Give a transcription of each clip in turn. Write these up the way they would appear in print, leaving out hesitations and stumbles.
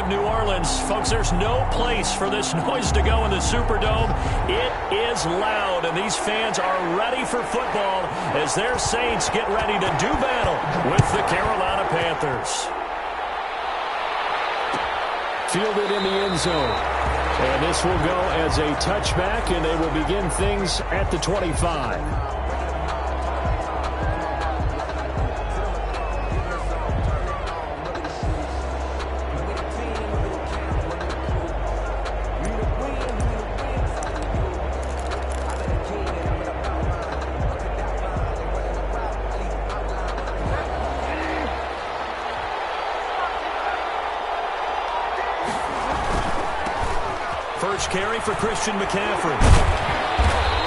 of New Orleans. Folks, there's no place for this noise to go in the Superdome. It is loud, and these fans are ready for football as their Saints get ready to do battle with the Carolina Panthers. Fielded in the end zone. And this will go as a touchback, and they will begin things at the 25. First carry for Christian McCaffrey.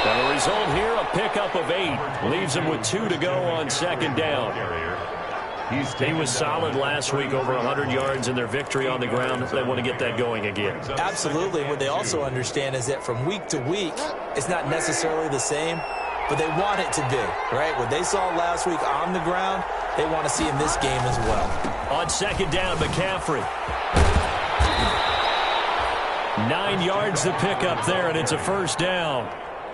Now the result here, a pickup of 8. Leaves him with 2 to go on second down. He was solid last week, over 100 yards in their victory on the ground. They want to get that going again. Absolutely. What they also understand is that from week to week, it's not necessarily the same, but they want it to be, right? What they saw last week on the ground, they want to see in this game as well. On second down, McCaffrey. 9 yards to pick up there, and it's a first down.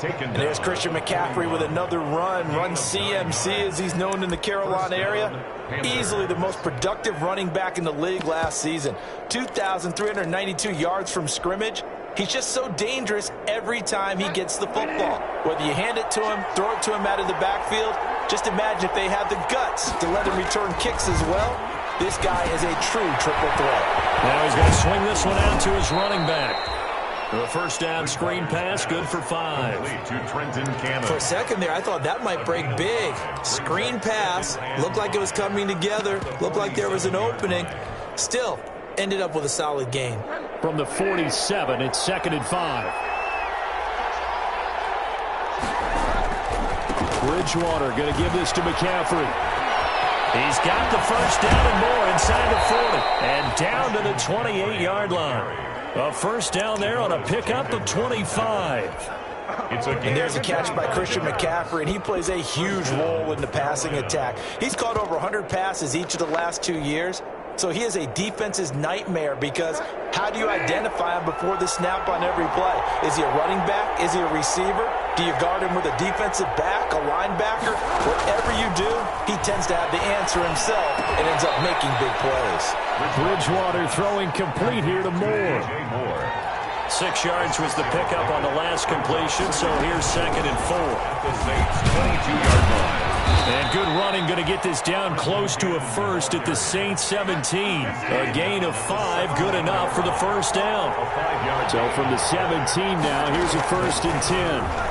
And there's Christian McCaffrey with another run CMC as he's known in the Carolina area. Easily the most productive running back in the league last season. 2,392 yards from scrimmage. He's just so dangerous every time he gets the football. Whether you hand it to him, throw it to him out of the backfield, just imagine if they had the guts to let him return kicks as well. This guy is a true triple threat. Now he's going to swing this one out to his running back. The first down screen pass, good for 5. For a second there, I thought that might break big. Screen pass, looked like it was coming together, looked like there was an opening. Still, ended up with a solid gain. From the 47, it's 2nd and 5. Bridgewater going to give this to McCaffrey. He's got the first down and more inside the 40. And down to the 28-yard line. A first down there on a pickup of 25. And there's a catch by Christian McCaffrey, and he plays a huge role in the passing attack. He's caught over 100 passes each of the last 2 years. So he is a defense's nightmare because how do you identify him before the snap on every play? Is he a running back? Is he a receiver? Do you guard him with a defensive back, a linebacker? Whatever you do, he tends to have the answer himself and ends up making big plays. Bridgewater throwing complete here to Moore. 6 yards was the pickup on the last completion, so here's 2nd and 4. The Saints 22-yard line. And good running, going to get this down close to a first at the Saints 17. A gain of 5, good enough for the first down. So from the 17 now, here's a 1st and 10. Now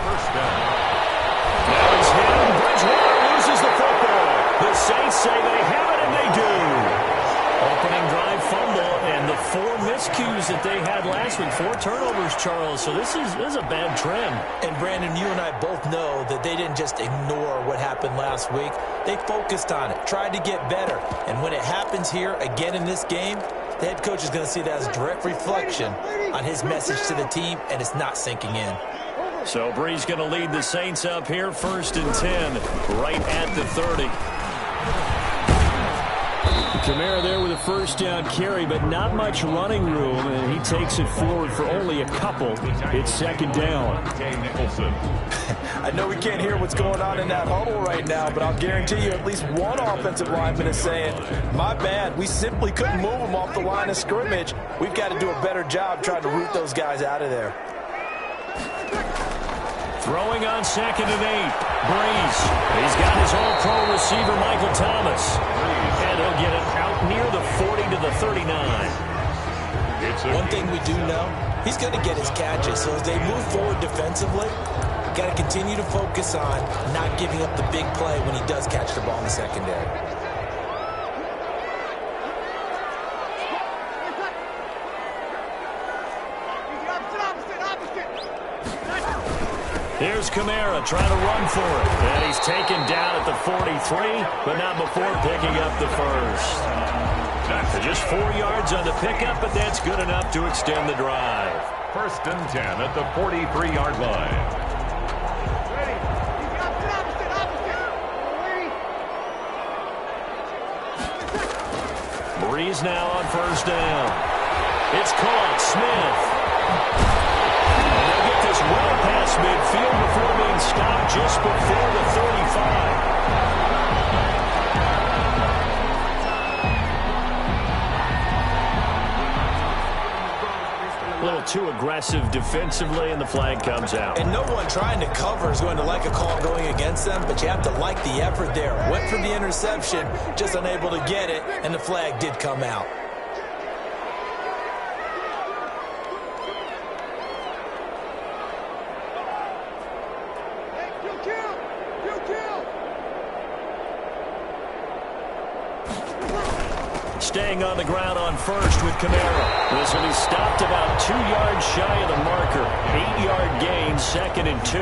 it's him. Bridgewater loses the football. The Saints say they have it, and they do. Opening drive fumble, and the 4 miscues that they had last week. 4 turnovers, Charles. So this is a bad trend. And, Brandon, you and I both know that they didn't just ignore what happened last week. They focused on it, tried to get better. And when it happens here again in this game, the head coach is going to see that as a direct reflection on his message to the team, and it's not sinking in. So Bree's going to lead the Saints up here, 1st and 10, right at the 30. Kamara there with a first down carry, but not much running room, and he takes it forward for only a couple. It's 2nd down. I know we can't hear what's going on in that huddle right now, but I'll guarantee you at least one offensive lineman is saying, my bad, we simply couldn't move them off the line of scrimmage. We've got to do a better job trying to root those guys out of there. Throwing on 2nd and 8. Breeze. He's got his all-pro receiver, Michael Thomas. And he'll get it out near the 40 to the 39. One thing we do know, he's going to get his catches. So as they move forward defensively, got to continue to focus on not giving up the big play when he does catch the ball in the secondary. Here's Kamara trying to run for it. And he's taken down at the 43, but not before picking up the first. Just 4 yards on the pickup, but that's good enough to extend the drive. 1st and 10 at the 43-yard line. Breeze now on 1st down. It's caught. Smith. And they'll get this well past midfield before being stopped just before the 35. A little too aggressive defensively, and the flag comes out. And no one trying to cover is going to like a call going against them, but you have to like the effort there. Went for the interception, just unable to get it, and the flag did come out. Staying on the ground on first with Kamara. This will be stopped about 2 yards shy of the marker. 8-yard gain, 2nd and 2.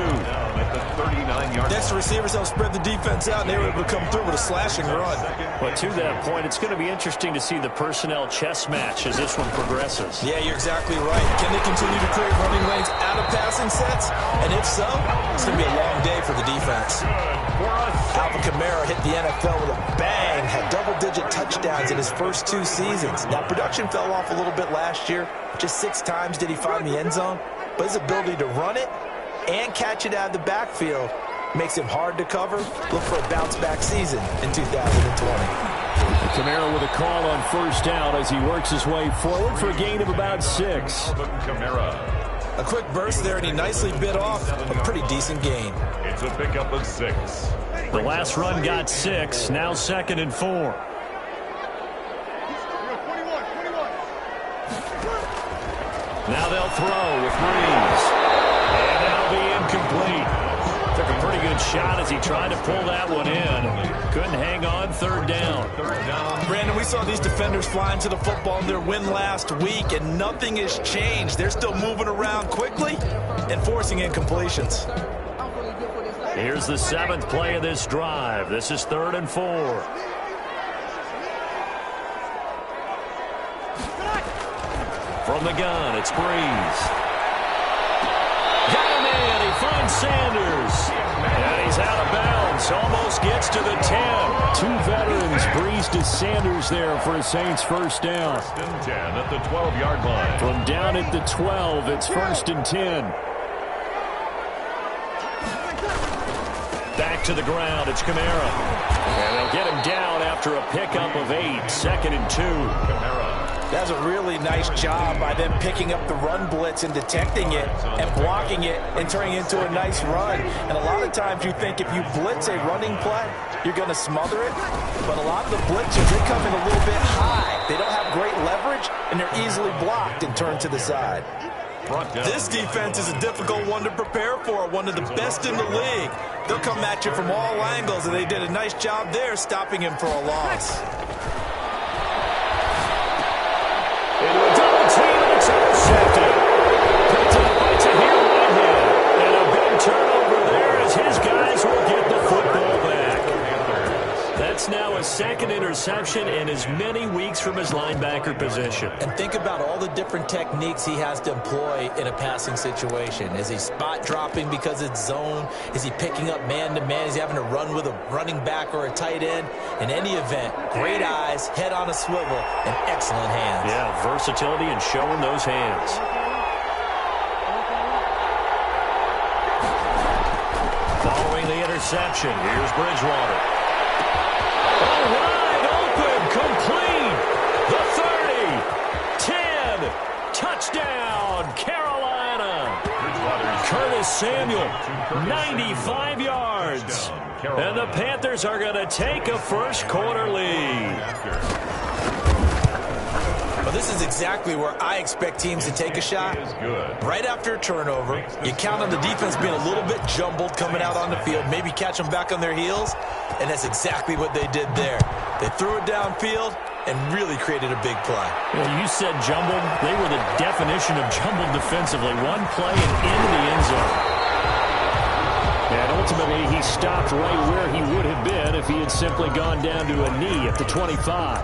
At the 39-yard. Next, the receivers helped spread the defense out, and they were able to come through with a slashing run. But to that point, it's going to be interesting to see the personnel chess match as this one progresses. Yeah, you're exactly right. Can they continue to create running lanes out of passing sets? And if so, it's going to be a long day for the defense. Alvin Kamara hit the NFL with a bang, had double-digit touchdowns in his first 2 seasons. Now, production fell off a little bit last year. Just 6 times did he find the end zone. But his ability to run it and catch it out of the backfield makes him hard to cover. Look for a bounce-back season in 2020. Kamara with a call on first down as he works his way forward for a gain of about 6. A quick burst there, and he nicely bit off a pretty decent gain. It's a pickup of 6. The last run got 6, now 2nd and 4. Now they'll throw with Breeze. And that'll be incomplete. Took a pretty good shot as he tried to pull that one in. Couldn't hang on, 3rd down. Brandon, we saw these defenders flying to the football in their win last week, and nothing has changed. They're still moving around quickly and forcing incompletions. Here's the 7th play of this drive. This is 3rd and 4. From the gun, it's Breeze. Got him in. He finds Sanders. And he's out of bounds. Almost gets to the 10. 2 veterans. Breeze to Sanders there for a Saints first down. 1st and 10 at the 12-yard line. From down at the 12, it's 1st and 10. Back to the ground, it's Kamara. And they'll get him down after a pickup of 8, 2nd and 2. Kamara. That's a really nice job by them picking up the run blitz and detecting it and blocking it and turning it into a nice run. And a lot of times you think if you blitz a running play, you're going to smother it. But a lot of the blitzers, they come in a little bit high. They don't have great leverage, and they're easily blocked and turned to the side. This defense is a difficult one to prepare for, one of the best in the league. They'll come at you from all angles, and they did a nice job there stopping him for a loss. Into a double team, and it's intercepted. Picked up by Tahir Whitehead. And a big turnover there as his guys will get the football back. That's now a 2nd interception in as many weeks from his linebacker position. And think about all the different techniques he has to employ in a passing situation. Is he spot dropping because it's zone? Is he picking up man-to-man? Is he having to run with a running back or a tight end? In any event, great eyes, head on a swivel, and excellent hands. Yeah, versatility and showing those hands. Following the interception, here's Bridgewater. Oh, wide open, complete. The 30, 10, touchdown, Carolina. Curtis Samuel, 95 yards. And the Panthers are going to take a first quarter lead. Well, this is exactly where I expect teams to take a shot. Right after a turnover, you count on the defense being a little bit jumbled coming out on the field, maybe catch them back on their heels, and that's exactly what they did there. They threw it downfield and really created a big play. Well, you said jumbled. They were the definition of jumbled defensively. One play and into the end zone. And ultimately, he stopped right where he would have been if he had simply gone down to a knee at the 25.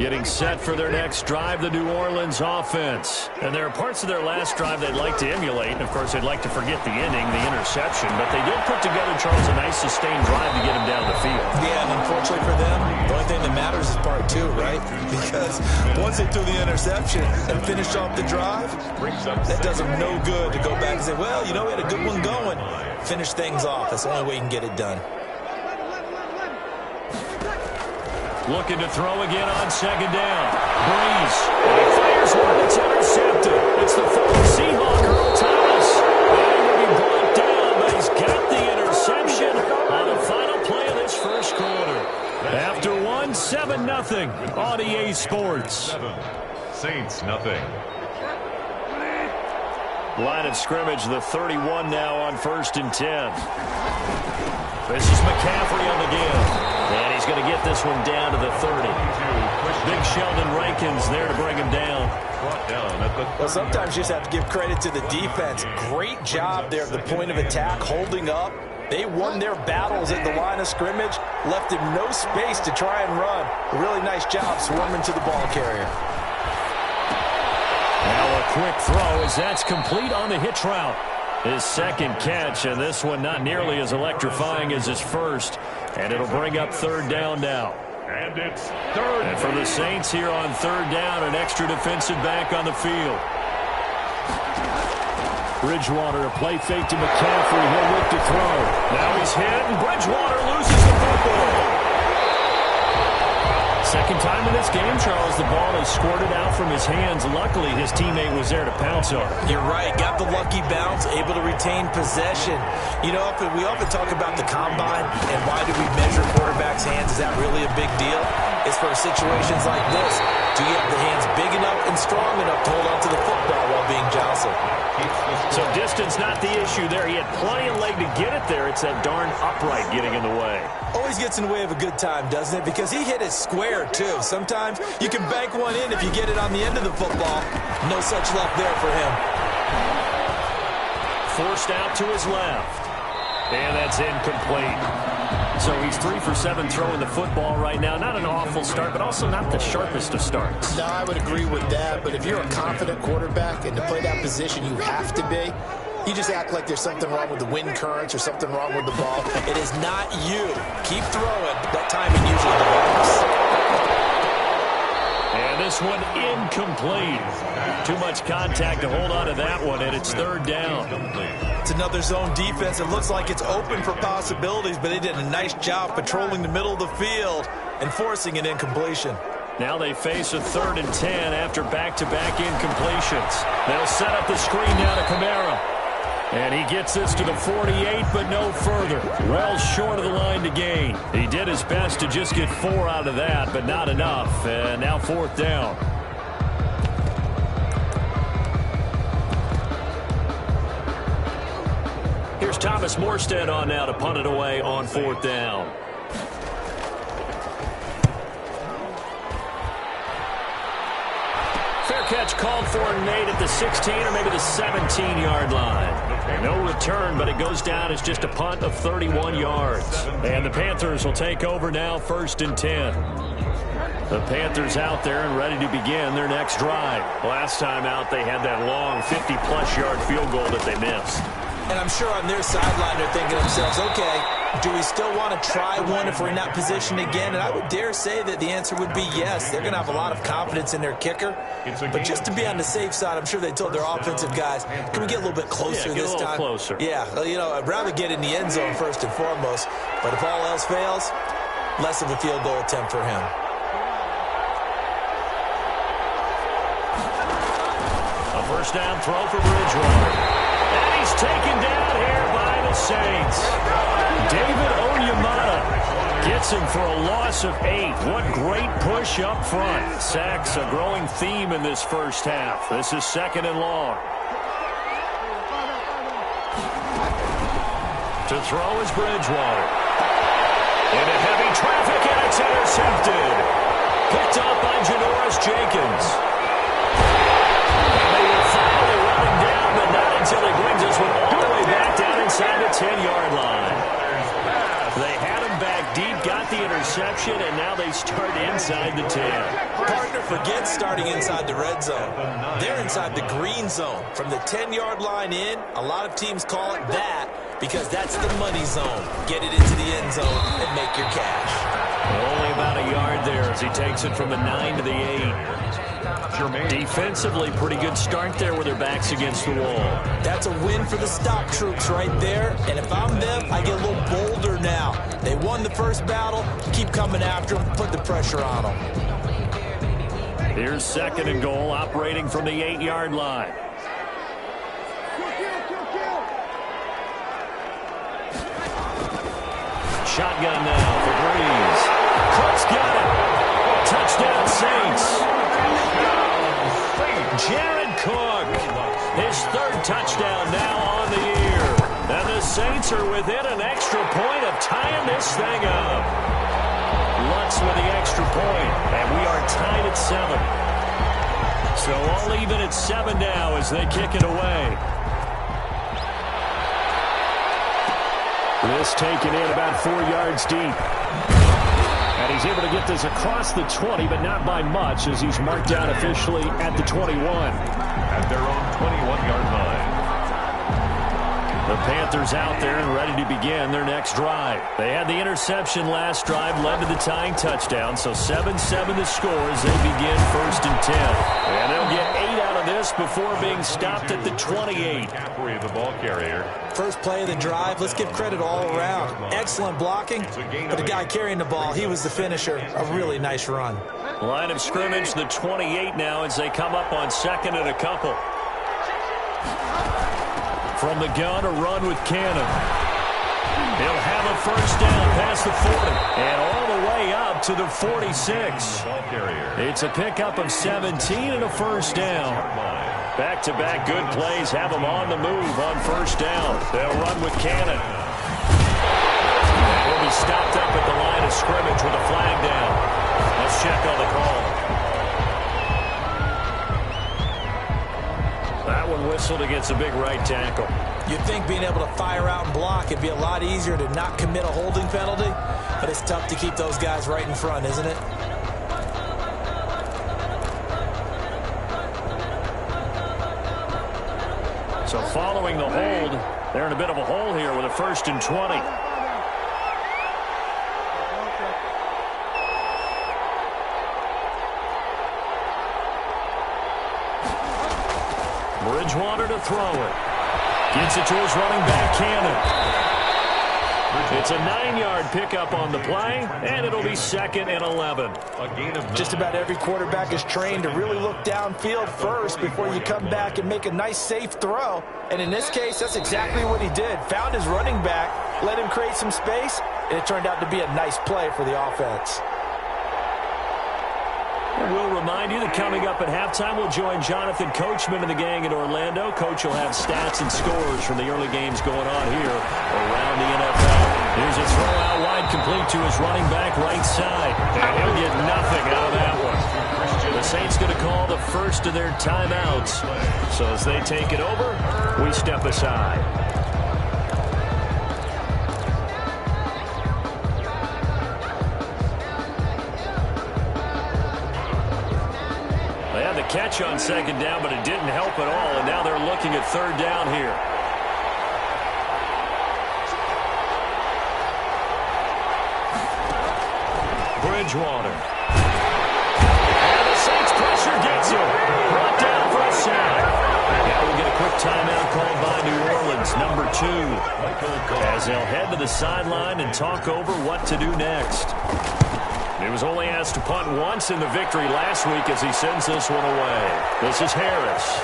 Getting set for their next drive, the New Orleans offense. And there are parts of their last drive they'd like to emulate. And, of course, they'd like to forget the inning, the interception. But they did put together, Charles, a nice sustained drive to get him down the field. Yeah, and unfortunately for them, the only thing that matters is part two, right? Because once they threw the interception and finished off the drive, that does them no good to go back and say, well, you know, we had a good one going. Finish things off. That's the only way you can get it done. Looking to throw again on second down. Breeze. And he fires one. It's intercepted. It's the former Seahawk, Earl Thomas. And he will be brought down, but he's got the interception on the final play of this first quarter. After 7-0 on EA Sports. Saints, nothing. Line of scrimmage, the 31 now on 1st and 10. This is McCaffrey on the give. And he's going to get this one down to the 30. Big Sheldon Rankins there to bring him down. Well, sometimes you just have to give credit to the defense. Great job there at the point of attack, holding up. They won their battles at the line of scrimmage, left him no space to try and run. A really nice job swarming to the ball carrier. Now a quick throw as that's complete on the hitch route. His second catch, and this one not nearly as electrifying as his first. And it'll bring up 3rd down now. And it's 3rd. And for the Saints here on 3rd down, an extra defensive back on the field. Bridgewater, a play fake to McCaffrey. He'll look to throw. Now he's hit, and Bridgewater loses the football. Second time in this game, Charles, the ball is squirted out from his hands. Luckily, his teammate was there to pounce on it. You're right. Got the lucky bounce, able to retain possession. You know, we often talk about the combine and why do we measure quarterbacks' hands. Is that really a big deal? It's for situations like this. Do you have the hands big enough and strong enough to hold on to the football while being jostled? So distance not the issue there. He had plenty of leg to get it there. It's that darn upright getting in the way. Always gets in the way of a good time, doesn't it? Because he hit it square, too. Sometimes you can bank one in if you get it on the end of the football. No such luck there for him. Forced out to his left. And that's incomplete. So he's 3 for 7 throwing the football right now. Not an awful start, but also not the sharpest of starts. No, I would agree with that. But if you're a confident quarterback and to play that position, you have to be. You just act like there's something wrong with the wind currents or something wrong with the ball. It is not you. Keep throwing. That timing usually develops. And this one incomplete. Too much contact to hold on to that one, and it's 3rd down. It's another zone defense. It looks like it's open for possibilities, but they did a nice job patrolling the middle of the field and forcing an incompletion. Now they face a 3rd and 10 after back-to-back incompletions. They'll set up the screen now to Kamara. And he gets this to the 48, but no further. Well short of the line to gain. He did his best to just get 4 out of that, but not enough. And now 4th down. Here's Thomas Morstead on now to punt it away on 4th down. Fair catch called for and made at the 16 or maybe the 17-yard line. No return, but it goes down as just a punt of 31 yards. And the Panthers will take over now, 1st and 10. The Panthers out there and ready to begin their next drive. Last time out, they had that long 50-plus yard field goal that they missed. And I'm sure on their sideline they're thinking to themselves, okay, do we still want to try one if we're in that position again? And I would dare say that the answer would be yes. They're going to have a lot of confidence in their kicker. But just to be on the safe side, I'm sure they told their offensive guys, can we get a little bit closer this time? Get a little closer. Yeah, you know, I'd rather get in the end zone first and foremost. But if all else fails, less of a field goal attempt for him. A first down throw for Bridgewater. And he's taken down here by the Saints. David Onyemata gets him for a loss of 8. What great push up front. Sacks a growing theme in this first half. This is 2nd and long. To throw is Bridgewater. Into heavy traffic, and it's intercepted. Picked up by Janoris Jenkins. And they will finally run him down, but not until he brings this one all the way back down inside the 10-yard line. They had him back deep, got the interception. interception, and now they start inside the 10. Partner, forget starting inside the red zone. They're inside the green zone. From the 10-yard line in, a lot of teams call it that because that's the money zone. Get it into the end zone and make your cash. Only about a yard there as he takes it from the 9 to the 8. Defensively, pretty good start there with their backs against the wall. That's a win for the stop troops right there. And if I'm them, I get a little bolder now. They won the first battle. Keep coming after them. Put the pressure on them. Here's 2nd and goal, operating from the 8-yard line. Shotgun now for Breeze. Cook's got it. Touchdown, Saints. Jared Cook, his 3rd touchdown now on the year. And the Saints are within an extra point of tying this thing up. Lutz with the extra point, and we are tied at 7. So all even at 7 now as they kick it away. This taken in about 4 yards deep. And he's able to get this across the 20, but not by much, as he's marked down officially at the 21. At their own 21-yard line. The Panthers out there and ready to begin their next drive. They had the interception last drive, led to the tying touchdown, so 7-7 the score as they begin 1st and 10. And they'll get 8 out of this before being stopped at the 28. McCaffrey, the ball carrier. First play of the drive, let's give credit all around. Excellent blocking, but the guy carrying the ball, he was the finisher. A really nice run. Line of scrimmage, the 28 now as they come up on 2nd and a couple. From the gun, a run with Cannon. He'll have a first down past the 40 and all the way up to the 46. It's a pickup of 17 and a first down. Back-to-back good plays have them on the move on first down. They'll run with Cannon. He'll be stopped up at the line of scrimmage with a flag down. Let's check on the call. That one whistled against a big right tackle. You'd think being able to fire out and block it'd be a lot easier to not commit a holding penalty, but it's tough to keep those guys right in front, isn't it? So following the hold, they're in a bit of a hole here with a 1st and 20. Bridgewater to throw it. Gets it to his running back, Cannon. It's a 9-yard pickup on the play, and it'll be 2nd and 11. Just about every quarterback is trained to really look downfield first before you come back and make a nice, safe throw. And in this case, that's exactly what he did. Found his running back, let him create some space, and it turned out to be a nice play for the offense. We'll remind you that coming up at halftime, we'll join Jonathan Coachman and the gang in Orlando. Coach will have stats and scores from the early games going on here around the NFL. Here's a throw out wide, complete to his running back right side. And he'll get nothing out of that one. The Saints going to call the first of their timeouts. So as they take it over, we step aside. Catch on 2nd down, but it didn't help at all, and now they're looking at 3rd down here. Bridgewater. And the Saints pressure gets him. Brought down for a sack. Now we'll get a quick timeout called by New Orleans, number 2, as they'll head to the sideline and talk over what to do next. He was only asked to punt once in the victory last week as he sends this one away. This is Harris.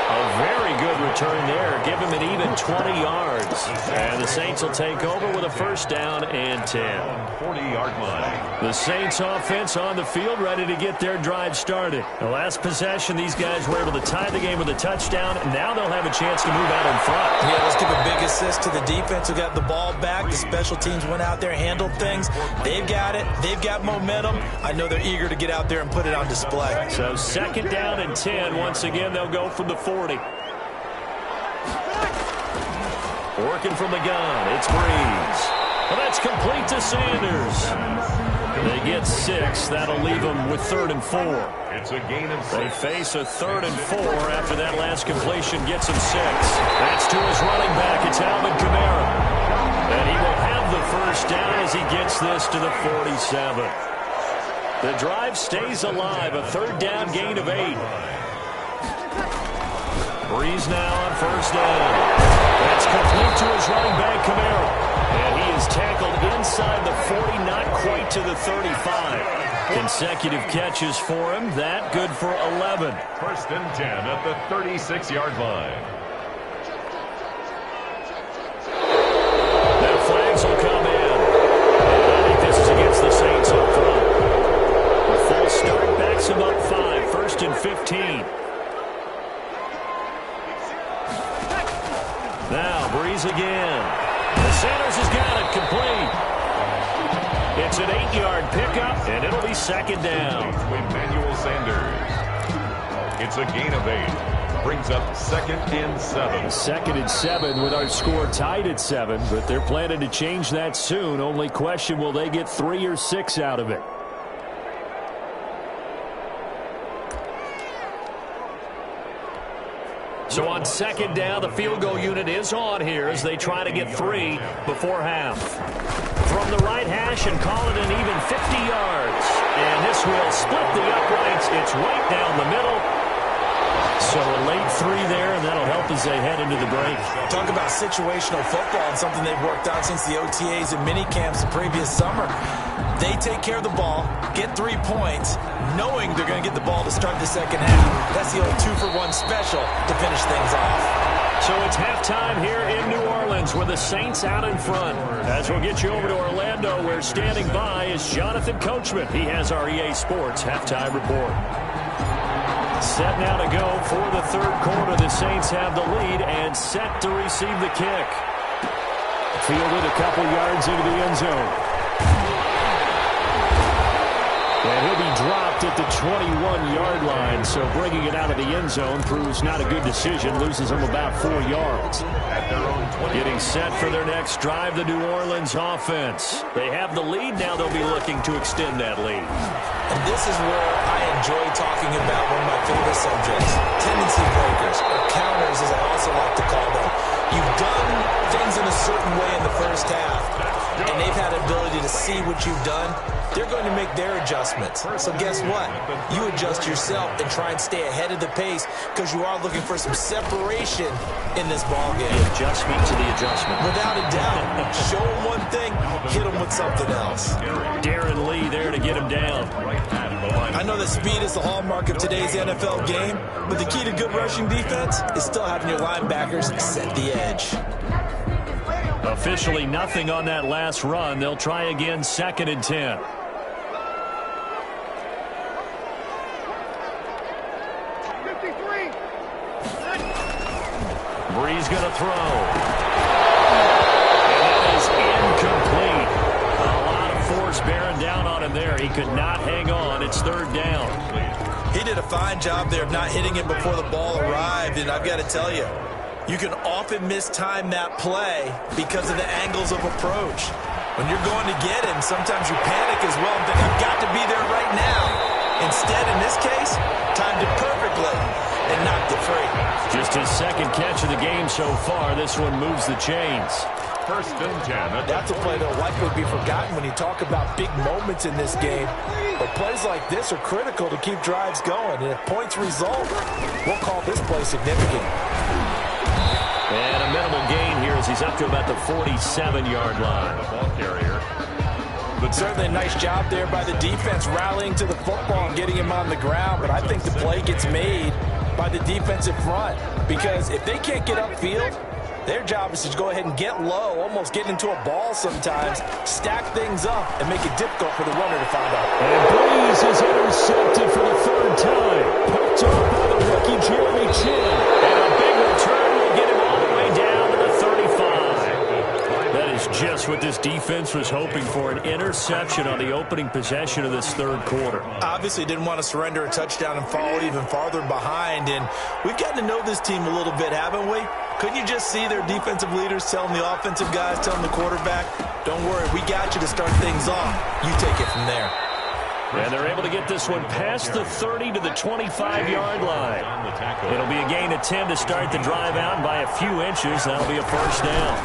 A very good return there. Give him an even 20 yards. And the Saints will take over with a 1st down and 10. 40-yard line. The Saints offense on the field ready to get their drive started. The last possession, these guys were able to tie the game with a touchdown. Now they'll have a chance to move out in front. Yeah, let's give a big assist to the defense who got the ball back. The special teams went out there, handled things. They've got it. They've got momentum. I know they're eager to get out there and put it on display. So 2nd down and 10. Once again, they'll go from the 40. Working from the gun, it's Breeze. Well, that's complete to Sanders. They get 6. That'll leave them with 3rd and 4. It's a gain of 6. They face a 3rd and 4 after that last completion gets them 6. That's to his running back. It's Alvin Kamara. And he will have the first down as he gets this to the 47. The drive stays alive. A 3rd down gain of 8. Breeze now on 1st down. That's complete to his running back, Kamara. And he is tackled inside the 40, not quite to the 35. Consecutive catches for him. That good for 11. 1st and 10 at the 36-yard line. Now flags will come in. And I think this is against the Saints up front. A full start backs him up 5. 1st and 15. Now Breeze again. Sanders has got it complete. It's an 8-yard pickup, and it'll be 2nd down. Emmanuel Sanders. It's a gain of 8. Brings up 2nd and 7. 2nd and 7 with our score tied at 7, but they're planning to change that soon. Only question, will they get 3 or 6 out of it? So on 2nd down, the field goal unit is on here as they try to get 3 before half. From the right hash and call it an even 50 yards. And this will split the uprights. It's right down the middle. So a late 3 there, and that'll help as they head into the break. Talk about situational football and something they've worked on since the OTAs and mini camps the previous summer. They take care of the ball, get 3 points, knowing they're going to get the ball to start the second half. That's the old 2-for-1 special to finish things off. So it's halftime here in New Orleans with the Saints out in front. As we'll get you over to Orlando, where standing by is Jonathan Coachman. He has our EA Sports halftime report. Set now to go for the 3rd quarter. The Saints have the lead and set to receive the kick. Fielded a couple yards into the end zone. And he'll be dropped at the 21-yard line, so bringing it out of the end zone proves not a good decision. Loses him about 4 yards. Getting set for their next drive, the New Orleans offense. They have the lead. Now they'll be looking to extend that lead. And this is where I enjoy talking about one of my favorite subjects, tendency breakers, or counters as I also like to call them. You've done things in a certain way in the first half, and they've had the ability to see what you've done. They're going to make their adjustments. So guess what? You adjust yourself and try and stay ahead of the pace because you are looking for some separation in this ballgame. The adjustment to the adjustment. Without a doubt. Show them one thing, hit them with something else. Darren Lee there to get him down. I know that speed is the hallmark of today's NFL game, but the key to good rushing defense is still having your linebackers set the edge. Officially nothing on that last run. They'll try again, 2nd and 10. Breeze going to throw. And that is incomplete. A lot of force bearing down on him there. He could not hang on. It's 3rd down. He did a fine job there of not hitting it before the ball arrived, and I've got to tell you, you can often mistime that play because of the angles of approach. When you're going to get him, sometimes you panic as well and think, I've got to be there right now. Instead, in this case, timed it perfectly and knocked it free. Just his 2nd catch of the game so far. This one moves the chains. 1st and 10. That's a play that'll likely be forgotten when you talk about big moments in this game. But plays like this are critical to keep drives going. And if points result, we'll call this play significant. And a minimal gain here as he's up to about the 47-yard line. Ball carrier. But certainly a nice job there by the defense rallying to the football and getting him on the ground. But I think the play gets made by the defensive front. Because if they can't get upfield, their job is to go ahead and get low, almost get into a ball sometimes, stack things up, and make it difficult for the runner to find out. And Breeze is intercepted for the 3rd time. Picked up by the rookie Jeremy Chin. And a big return will get him all the way down to the 35. That is just what this defense was hoping for, an interception on the opening possession of this 3rd quarter. Obviously didn't want to surrender a touchdown and fall even farther behind. And we've gotten to know this team a little bit, haven't we? Couldn't you just see their defensive leaders telling the offensive guys, telling the quarterback, don't worry, we got you to start things off. You take it from there. And they're able to get this one past the 30 to the 25-yard line. It'll be a gain of 10 to start the drive out, and by a few inches, that'll be a first down.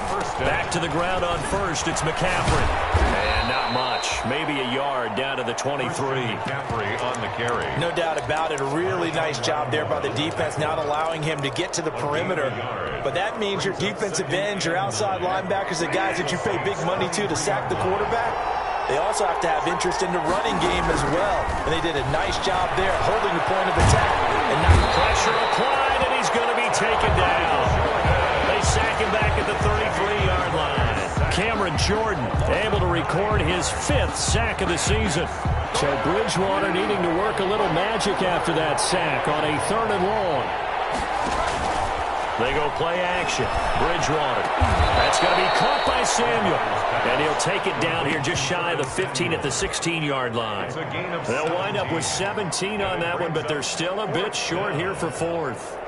Back to the ground on first, it's McCaffrey. And not much, maybe a yard down to the 23. McCaffrey on the carry. No doubt about it. A really nice job there by the defense, not allowing him to get to the perimeter. But that means your defensive ends, your outside linebackers, the guys that you pay big money to sack the quarterback, they also have to have interest in the running game as well. And they did a nice job there holding the point of attack. And now pressure applied, and he's going to be taken down. They sack him back at the 33-yard line. Cameron Jordan able to record his 5th sack of the season. So Bridgewater needing to work a little magic after that sack on a 3rd and long. They go play action. Bridgewater. That's going to be caught by Samuel. And he'll take it down here just shy of the 15 at the 16-yard line. They'll wind up with 17 on that one, but they're still a bit short here for 4th.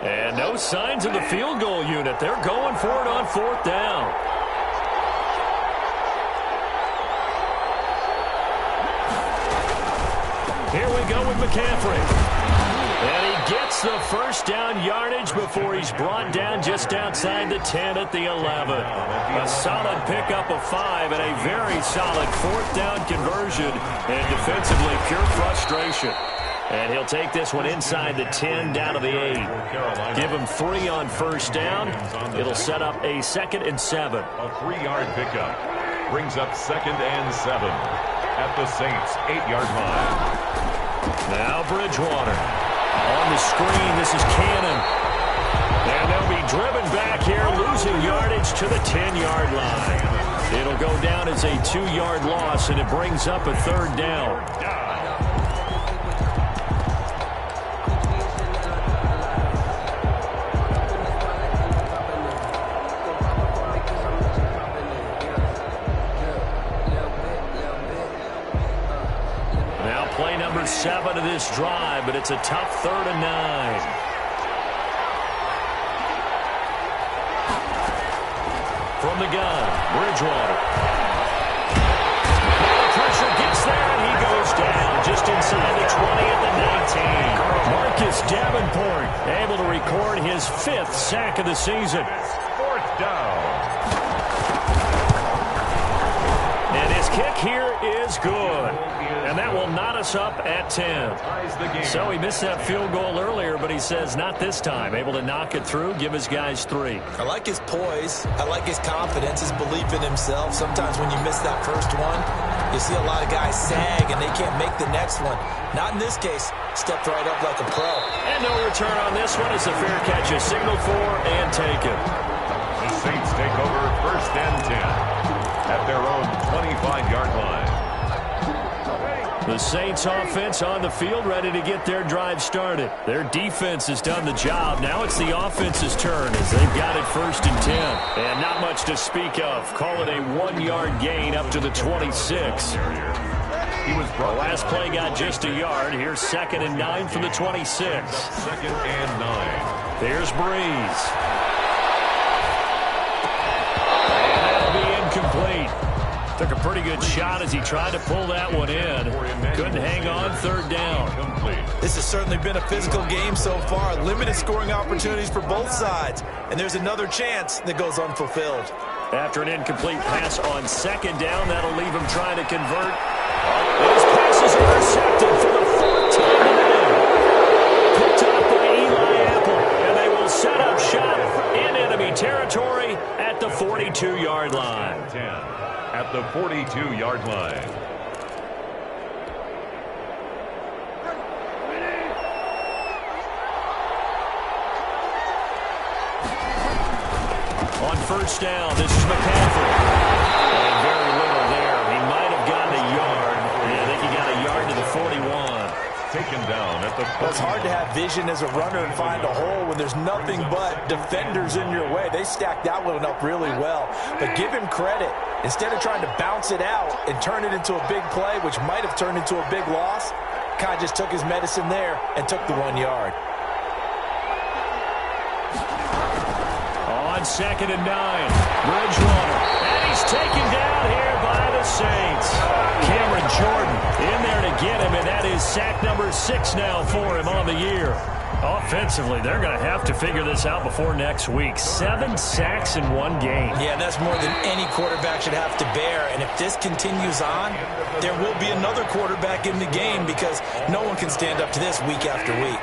And no signs of the field goal unit. They're going for it on 4th down. Here we go with McCaffrey. And he gets the first down yardage before he's brought down just outside the 10 at the 11. A solid pickup of 5 and a very solid 4th down conversion. And defensively, pure frustration. And he'll take this one inside the 10 down to the 8. Give him 3 on first down. It'll set up a 2nd and 7. A 3-yard pickup brings up 2nd and 7 at the Saints' 8-yard line. Now Bridgewater. On the screen, this is Cannon. And they'll be driven back here, losing yardage to the 10-yard line. It'll go down as a 2-yard loss, and it brings up a 3rd down. Play number 7 of this drive, but it's a tough 3rd and 9. From the gun, Bridgewater. Now the pressure gets there, and he goes down just inside the 20 at the 19. Marcus Davenport able to record his 5th sack of the season. 4th down. And his kick here is good. And that will knot us up at 10. So he missed that field goal earlier, but he says not this time. Able to knock it through, give his guys 3. I like his poise. I like his confidence, his belief in himself. Sometimes when you miss that first one, you see a lot of guys sag and they can't make the next one. Not in this case. Stepped right up like a pro. And no return on this one as the fair catch is signaled for and taken. The Saints take over 1st and 10 at their own 25-yard line. The Saints offense on the field, ready to get their drive started. Their defense has done the job. Now it's the offense's turn as they've got it 1st and 10. And not much to speak of. Call it a 1-yard gain up to the 26. The last play got just a yard. Here's 2nd and 9 from the 26. 2nd and 9. There's Breeze. And that'll be incomplete. Took a pretty good shot as he tried to pull that one in. Couldn't hang on 3rd down. This has certainly been a physical game so far. Limited scoring opportunities for both sides. And there's another chance that goes unfulfilled. After an incomplete pass on 2nd down, that'll leave him trying to convert. His pass is intercepted for the 4th time today. Picked up by Eli Apple. And they will set up shop in enemy territory at the 42-yard line. At the 42-yard line. On 1st down, this is McCaffrey. And very little there. He might have gotten a yard. Yeah, I think he got a yard to the 41. Taken down at the 40. Well, it's hard to have vision as a runner and find a hole when there's nothing but defenders in your way. They stacked that one up really well. But give him credit. Instead of trying to bounce it out and turn it into a big play, which might have turned into a big loss, Kind of just took his medicine there and took the 1 yard. On 2nd and 9, Bridgewater. And he's taken down here by the Saints. Cameron Jordan in there to get him, and that is sack number 6 now for him on the year. Offensively, they're going to have to figure this out before next week. 7 sacks in one game. Yeah, that's more than any quarterback should have to bear. And if this continues on, there will be another quarterback in the game because no one can stand up to this week after week.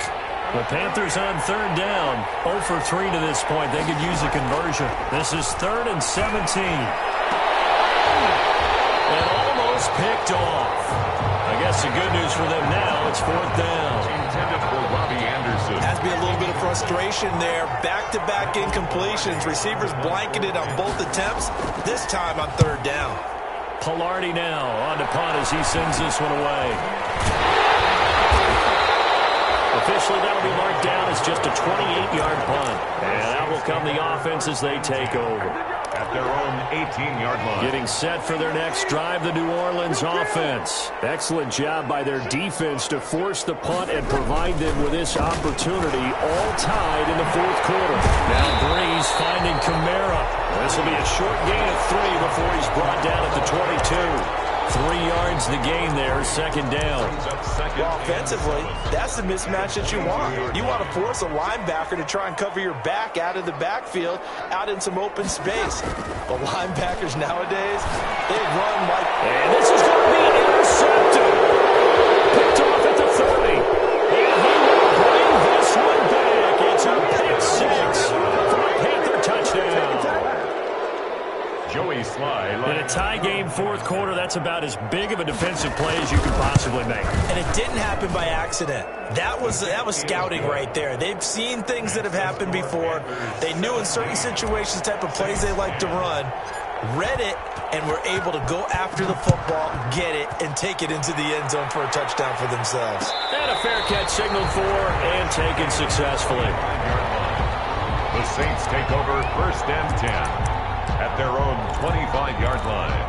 The Panthers on 3rd down. 0 for 3 to this point. They could use a conversion. This is 3rd and 17. And almost picked off. I guess the good news for them now, it's 4th down. Intended for Robbie Anderson. Has to be a little bit of frustration there. Back-to-back incompletions. Receivers blanketed on both attempts. This time on 3rd down. Pilardi now on to punt as he sends this one away. Officially, that'll be marked down as just a 28-yard punt. And out will come the offense as they take over. At their own 18-yard line. Getting set for their next drive, the New Orleans offense. Excellent job by their defense to force the punt and provide them with this opportunity, all tied in the 4th quarter. Now Breeze finding Kamara. This will be a short gain of 3 before he's brought down at the 22. 3 yards the gain there, 2nd down. Well, offensively, that's the mismatch that you want. You want to force a linebacker to try and cover your back out of the backfield, out in some open space. But linebackers nowadays, they run like... And this is going to be intercepted. Picked off at the 30. And he will bring this one back. It's a pick 6 for a Panther touchdown. Joey Sly. In a tie game, 4th quarter, that's about as big of a defensive play as you could possibly make. And it didn't happen by accident. That was scouting right there. They've seen things that have happened before. They knew in certain situations the type of plays they like to run, read it, and were able to go after the football, get it, and take it into the end zone for a touchdown for themselves. And a fair catch signaled for and taken successfully. The Saints take over 1st and 10. At their own 25-yard line.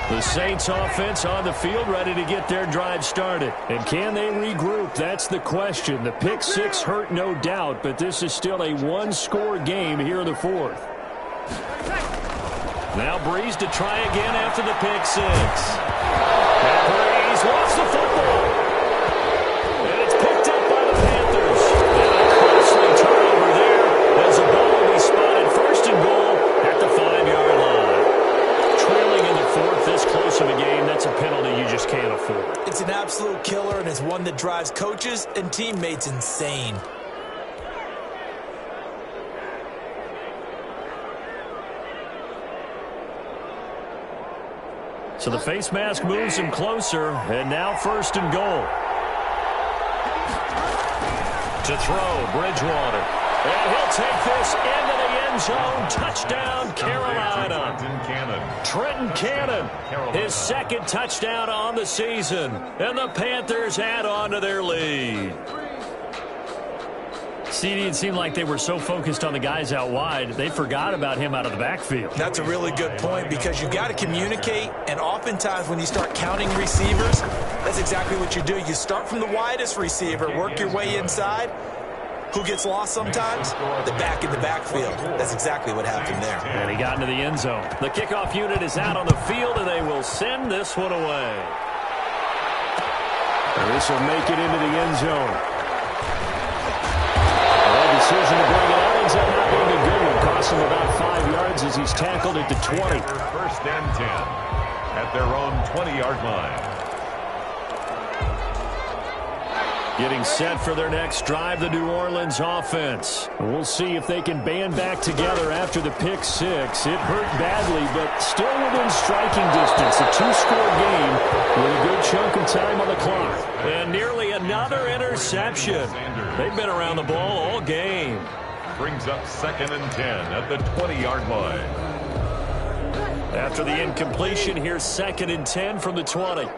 The Saints offense on the field ready to get their drive started. And can they regroup? That's the question. The pick 6 hurt, no doubt, but this is still a 1-score game here in the 4th. Now Breeze to try again after the pick 6. And Breeze lost the football. And it's picked up by the Panthers. And a costly turnover there as the ball will be spotted 1st and goal. The 5-yard line. Trailing in the 4th, this close of a game, that's a penalty you just can't afford. It's an absolute killer, and it's one that drives coaches and teammates insane. So the face mask moves him closer, and now 1st and goal. To throw, Bridgewater. And he'll take this into the end zone. Touchdown, Carolina. Trenton Cannon, his 2nd touchdown on the season. And the Panthers add on to their lead. CD, it seemed like they were so focused on the guys out wide, they forgot about him out of the backfield. That's a really good point because you've got to communicate, and oftentimes when you start counting receivers, that's exactly what you do. You start from the widest receiver, work your way inside. Who gets lost sometimes? The back in the backfield. That's exactly what happened there. And he got into the end zone. The kickoff unit is out on the field, and they will send this one away. And this will make it into the end zone. The decision to bring it out ends up not being a good one. Cost him about 5 yards as he's tackled at the 20. 1st and 10 at their own 20-yard line. Getting set for their next drive, the New Orleans offense. We'll see if they can band back together after the pick 6. It hurt badly, but still within striking distance. A 2-score game with a good chunk of time on the clock. And nearly another interception. They've been around the ball all game. Brings up 2nd and 10 at the 20-yard line. After the incompletion, here's 2nd and 10 from the 20.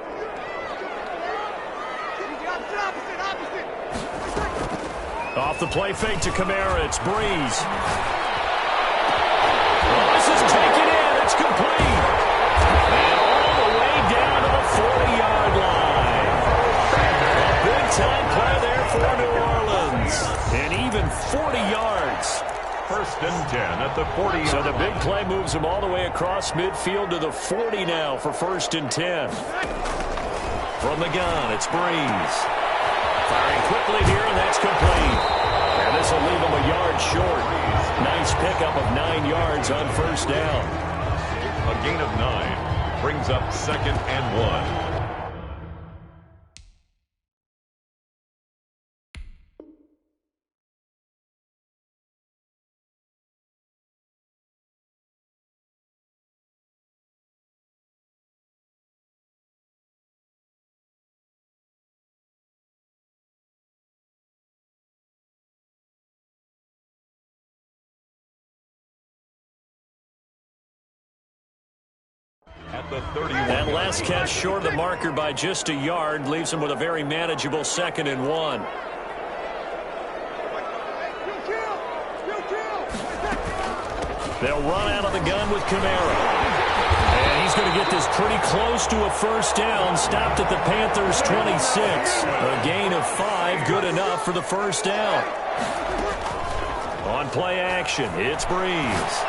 Off the play fake to Kamara, it's Breeze. Well, this is taken in, it's complete. And all the way down to the 40-yard line. even 40 yards. First and 10 at the 40. So the big play moves him all the way across midfield to the 40 now for first and 10. From the gun, it's Breeze. Firing quickly here, and that's complete. And this will leave him a yard short. Nice pickup of 9 yards on first down. A gain of 9 brings up second and 1. At the 31. That last catch short of the marker by just a yard leaves him with a very manageable second and 1. They'll run out of the gun with Kamara. And he's going to get this pretty close to a first down. Stopped at the Panthers' 26. A gain of 5, good enough for the first down. On play action, it's Breeze.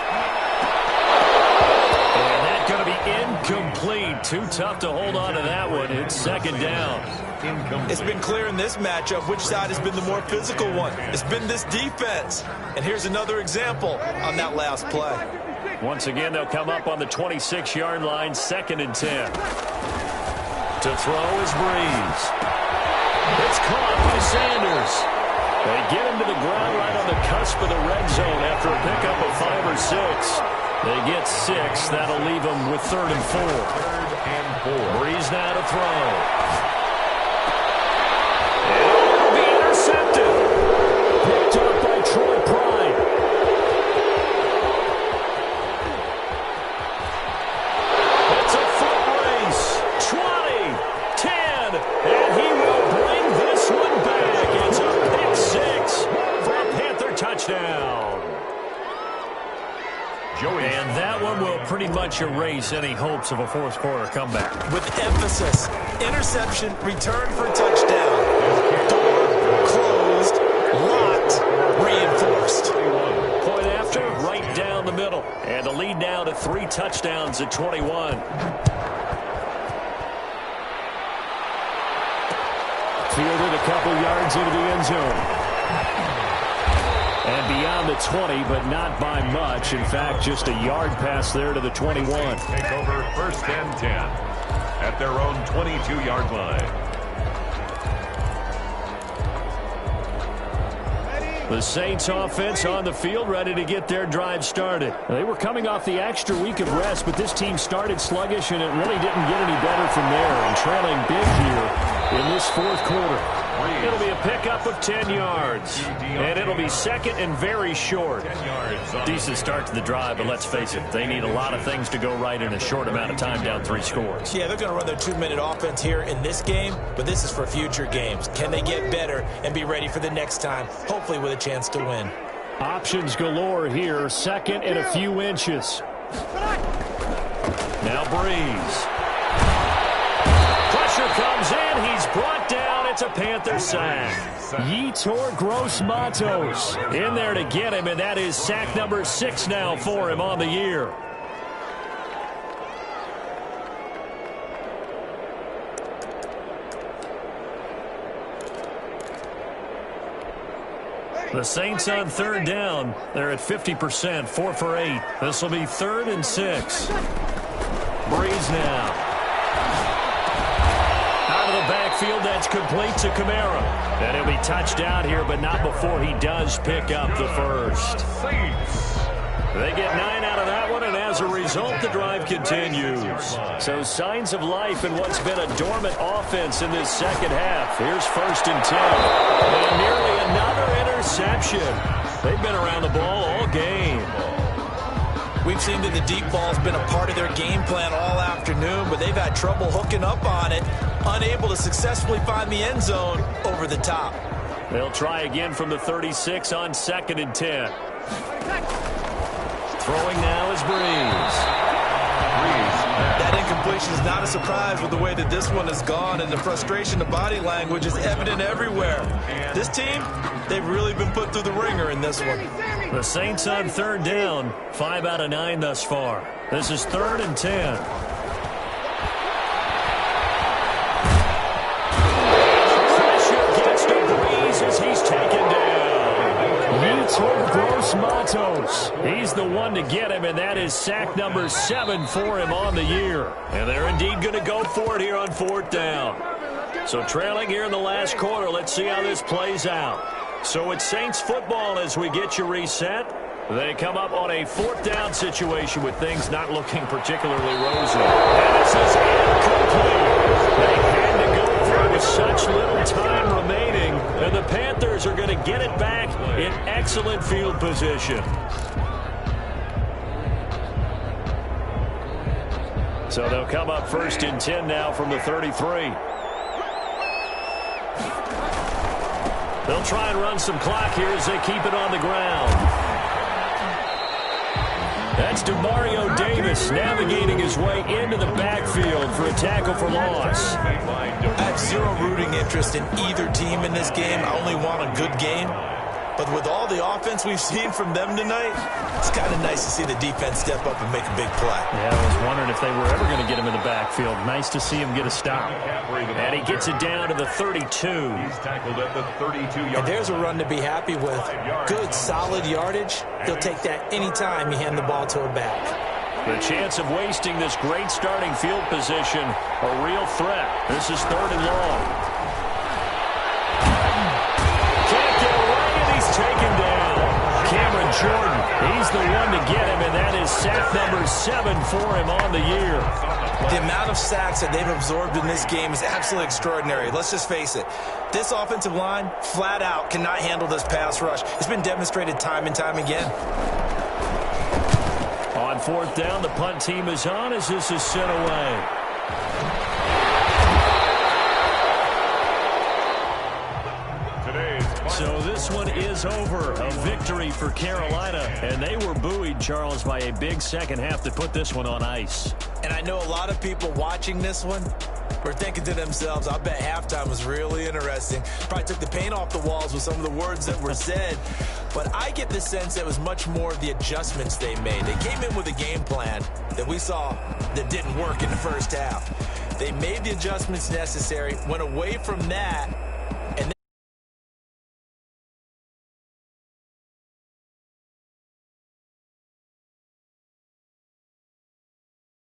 Going to be incomplete. Too tough to hold on to that one. It's second down. It's been clear in this matchup which side has been the more physical one. It's been this defense. And here's another example on that last play. Once again, they'll come up on the 26-yard line, second and 10. To throw is Breeze. It's caught by Sanders. They get him to the ground right on the cusp of the red zone after a pickup of 5 or 6. They get 6. That'll leave them with third and 4. Breeze now to throw. It'll be intercepted. Picked up by Troy Pride. It's a foot race. 20, 10, and he will bring this one back. It's a pick 6 for a Panther touchdown. And that one will pretty much erase any hopes of a fourth quarter comeback. With emphasis, interception, return for touchdown. Door closed, locked, reinforced. Point after, right down the middle. And the lead now to 3 touchdowns at 21. Fielded a couple yards into the end zone. And beyond the 20, but not by much. In fact, just a yard pass there to the 21. Take over first and 10 at their own 22-yard line. The Saints offense on the field, ready to get their drive started. They were coming off the extra week of rest, but this team started sluggish, and it really didn't get any better from there. And trailing big here in this fourth quarter. It'll be a pickup of 10 yards. And it'll be second and very short. Decent start to the drive, but let's face it, they need a lot of things to go right in a short amount of time, down 3 scores. Yeah, they're going to run their 2-minute offense here in this game, but this is for future games. Can they get better and be ready for the next time, hopefully with a chance to win? Options galore here, second and a few inches. Now Breeze. Pressure comes in, he's brought down. It's a Panther sack. Yetur Gross-Matos in there to get him, and that is sack number 6 now for him on the year. The Saints on third down. They're at 50%, 4 for 8. This will be 3rd and 6. Breeze now. Backfield, that's complete to Kamara. And he'll be touched down here, but not before he does pick up the first. They get 9 out of that one, and as a result, the drive continues. So signs of life in what's been a dormant offense in this second half. Here's 1st and 10. And nearly another interception. They've been around the ball all game. We've seen that the deep ball's been a part of their game plan all afternoon, but they've had trouble hooking up on it, unable to successfully find the end zone over the top. They'll try again from the 36 on 2nd and 10. Throwing now is Breeze. That That incompletion is not a surprise with the way that this one has gone, and the frustration, the body language is evident everywhere. This team, they've really been put through the ringer in this one. The Saints on third down, 5 out of 9 thus far. This is 3rd and 10. Pressure gets to Breeze as he's taken down. Vitor Gross-Matos. He's the one to get him, and that is sack number 7 for him on the year. And they're indeed going to go for it here on 4th down. So trailing here in the last quarter, let's see how this plays out. So it's Saints football as we get you reset. They come up on a 4th down situation with things not looking particularly rosy. And this is incomplete. They had to go for it with such little time remaining, and the Panthers are going to get it back in excellent field position. So they'll come up 1st and 10 now from the 33. They'll try and run some clock here as they keep it on the ground. That's DeMario Davis navigating his way into the backfield for a tackle for loss. I have zero rooting interest in either team in this game. I only want a good game. But with all the offense we've seen from them tonight, it's kind of nice to see the defense step up and make a big play. Yeah, I was wondering if they were ever going to get him in the backfield. Nice to see him get a stop. And he gets it down to the 32. He's tackled at the 32-yard And there's a run to be happy with. Good, solid yardage. He'll take that anytime you hand the ball to a back. The chance of wasting this great starting field position, a real threat. This is 3rd and long. Taken down. Cameron Jordan, he's the one to get him, and that is sack number 7 for him on the year. The amount of sacks that they've absorbed in this game is absolutely extraordinary. Let's just face it. This offensive line, flat out, cannot handle this pass rush. It's been demonstrated time and time again. On 4th down, the punt team is on as this is sent away. So this one is over. A victory for Carolina. And they were buoyed, Charles, by a big second half to put this one on ice. And I know a lot of people watching this one were thinking to themselves, I bet halftime was really interesting. Probably took the paint off the walls with some of the words that were said. But I get the sense it was much more of the adjustments they made. They came in with a game plan that we saw that didn't work in the first half. They made the adjustments necessary, went away from that,